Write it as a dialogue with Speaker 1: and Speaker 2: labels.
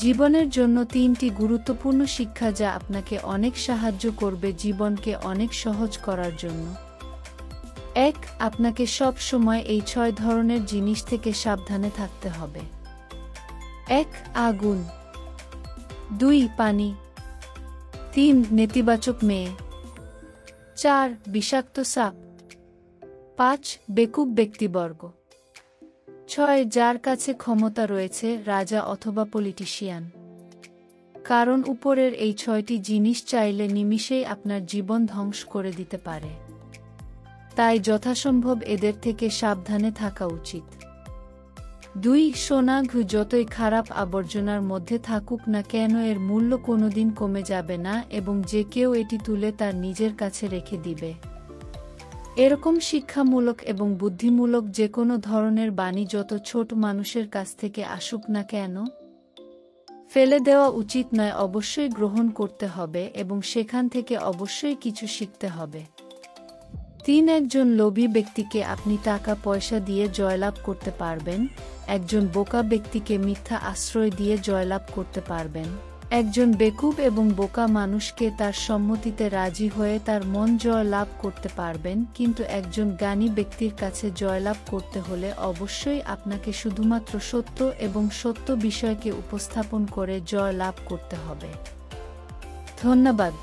Speaker 1: জীবনের জন্য 3টি গুরুত্বপূর্ণ শিক্ষা যা আপনাকে অনেক সাহায্য করবে জীবনকে অনেক সহজ করার জন্য। 1. আপনাকে সব সময় এই 6 ধরনের জিনিস থেকে সাবধানে থাকতে হবে। 1. আগুন। 2. পানি। 3. নেতিবাচক মেয়ে। 4. বিষাক্ত সাপ। 5. বেকুব ব্যক্তিবর্গ। 6. যার কাছে ক্ষমতা রয়েছে, রাজা অথবা পলিটিশিয়ান। কারণ উপরের এই 6টি জিনিস চাইলে নিমিষেই আপনার জীবন ধ্বংস করে দিতে পারে। তাই যথাসম্ভব এদের থেকে সাবধানে থাকা উচিত। 2. সোনা। যতই খারাপ আবর্জনার মধ্যে থাকুক না কেন এর মূল্য কোনোদিন কমে যাবে না এবং যে কেউ এটি তুলে তার নিজের কাছে রেখে দিবে। এরকম শিক্ষামূলক এবং বুদ্ধিমূলক যে কোনো ধরনের বাণী যত ছোট মানুষের কাছ থেকে আসুক না কেন, ফেলে দেওয়া উচিত নয়, অবশ্যই গ্রহণ করতে হবে এবং সেখান থেকে অবশ্যই কিছু শিখতে হবে। 3. একজন লোভী ব্যক্তিকে আপনি টাকা পয়সা দিয়ে জয়লাভ করতে পারবেন, একজন বোকা ব্যক্তিকে মিথ্যা আশ্রয় দিয়ে জয়লাভ করতে পারবেন, একজন বেকুব এবং বোকা মানুষকে তার সম্মতিতে রাজি হয়ে তার মন জয় লাভ করতে পারবেন, কিন্তু একজন জ্ঞানী ব্যক্তির কাছে জয়লাভ করতে হলে অবশ্যই আপনাকে শুধুমাত্র সত্য এবং সত্য বিষয়কে উপস্থাপন করে জয় লাভ করতে হবে। ধন্যবাদ।